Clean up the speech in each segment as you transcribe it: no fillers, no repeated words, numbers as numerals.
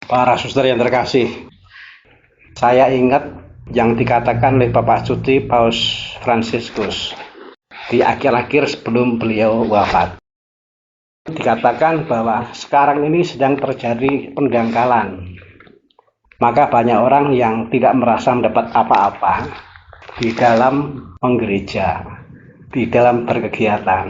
Para suster yang terkasih, saya ingat yang dikatakan oleh Bapak Suci Paus Fransiskus di akhir-akhir sebelum beliau wafat. Dikatakan bahwa sekarang ini sedang terjadi pendangkalan. Maka banyak orang yang tidak merasa mendapat apa-apa di dalam menggereja, di dalam berkegiatan.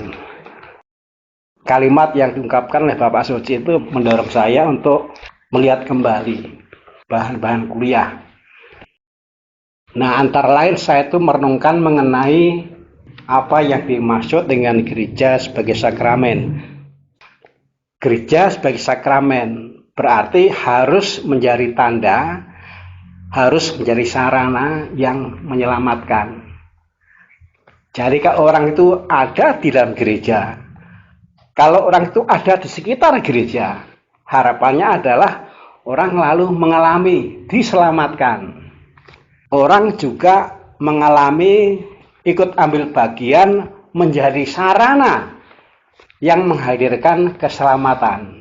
Kalimat yang diungkapkan oleh Bapak Suci itu mendorong saya untuk melihat kembali bahan-bahan kuliah. Nah, antara lain saya itu merenungkan mengenai apa yang dimaksud dengan gereja sebagai sakramen. Gereja sebagai sakramen berarti harus menjadi tanda, harus menjadi sarana yang menyelamatkan. Jadi kalau orang itu ada di dalam gereja, kalau orang itu ada di sekitar gereja, harapannya adalah orang lalu mengalami diselamatkan. Orang juga mengalami ikut ambil bagian menjadi sarana yang menghadirkan keselamatan.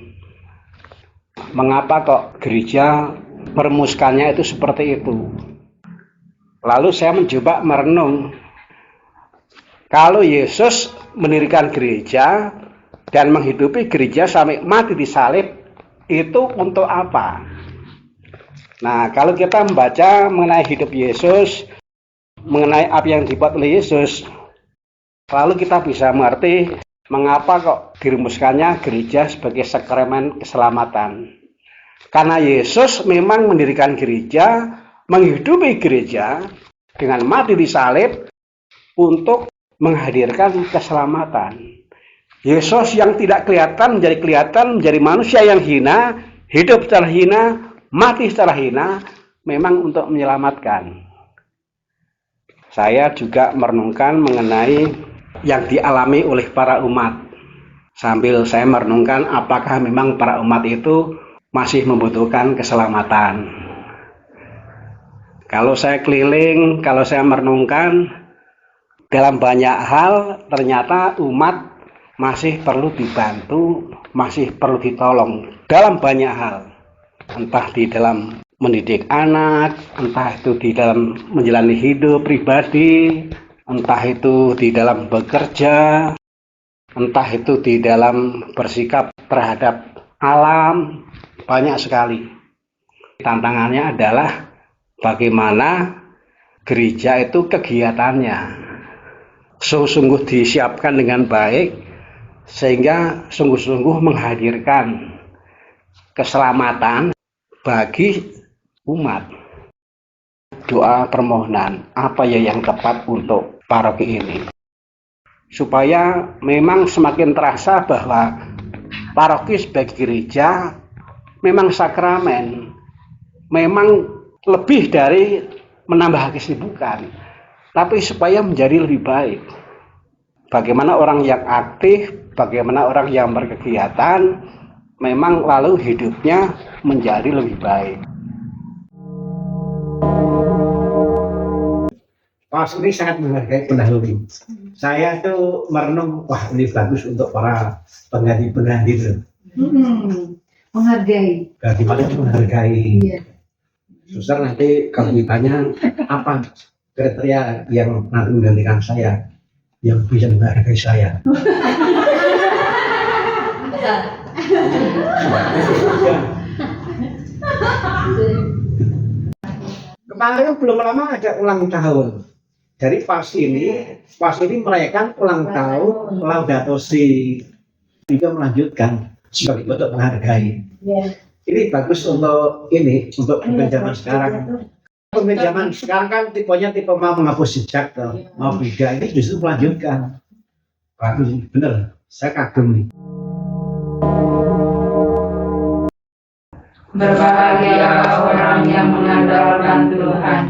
Mengapa kok gereja merumuskannya itu seperti itu? Lalu saya mencoba merenung. Kalau Yesus mendirikan gereja dan menghidupi gereja sampai mati disalib, itu untuk apa? Nah, kalau kita membaca mengenai hidup Yesus, mengenai apa yang dibuat oleh Yesus, lalu kita bisa mengerti mengapa kok dirumuskannya gereja sebagai sakramen keselamatan. Karena Yesus memang mendirikan gereja, menghidupi gereja dengan mati disalib untuk menghadirkan keselamatan. Yesus yang tidak kelihatan menjadi kelihatan, menjadi manusia yang hina, hidup secara hina, mati secara hina, memang untuk menyelamatkan. Saya juga merenungkan mengenai yang dialami oleh para umat. Sambil saya merenungkan apakah memang para umat itu masih membutuhkan keselamatan. Kalau saya keliling, kalau saya merenungkan, dalam banyak hal ternyata umat masih perlu dibantu, masih perlu ditolong dalam banyak hal. Entah di dalam mendidik anak, entah itu di dalam menjalani hidup pribadi, entah itu di dalam bekerja, entah itu di dalam bersikap terhadap alam, banyak sekali. Tantangannya adalah bagaimana gereja itu kegiatannya sungguh-sungguh disiapkan dengan baik, sehingga sungguh-sungguh menghadirkan keselamatan bagi umat. Doa permohonan apa ya yang tepat untuk paroki ini, supaya memang semakin terasa bahwa paroki sebagai gereja memang sakramen, memang lebih dari menambah kesibukan, tapi supaya menjadi lebih baik. Bagaimana orang yang aktif, bagaimana orang yang berkegiatan, memang lalu hidupnya menjadi lebih baik. Pas ini sangat menghargai pendahulu. Saya tuh merenung, wah ini bagus untuk para pengganti-pengganti. Menghargai. Bagaimana menghargai? Iya. Suster nanti kalau ditanya apa kriteria yang nanti menggantikan saya, yang bisa menghargai saya. Kemarin belum lama ada ulang tahun. Jadi pas ini merayakan ulang tahun Laudato Si, juga melanjutkan sebagai bentuk menghargai. Ini bagus untuk pemimpin zaman sekarang. Pemimpin zaman sekarang kan tipenya tipe mau menghapus jejak, mau beda, ini justru melanjutkan. Bagus, bener. Saya kagum nih. Berbahagialah orang yang mengandalkan Tuhan.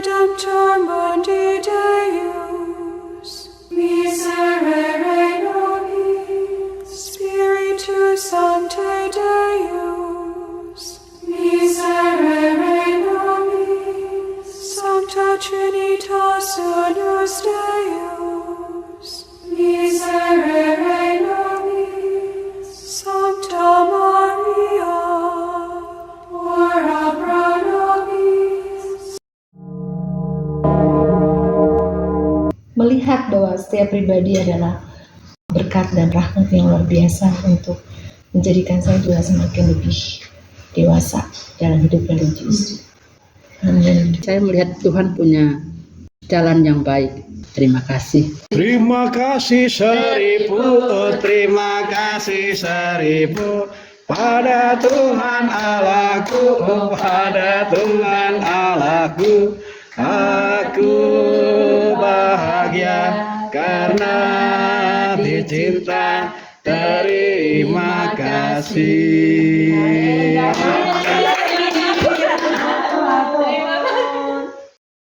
Redemptor mundi bahwa setiap pribadi adalah berkat dan rahmat yang luar biasa untuk menjadikan saya juga semakin lebih dewasa dalam hidup religius. Amin. Saya melihat Tuhan punya jalan yang baik. Terima kasih. Terima kasih seribu, terima kasih seribu pada Tuhan Allahku, pada Tuhan Allahku. Aku bahagia karena dicinta. Terima kasih.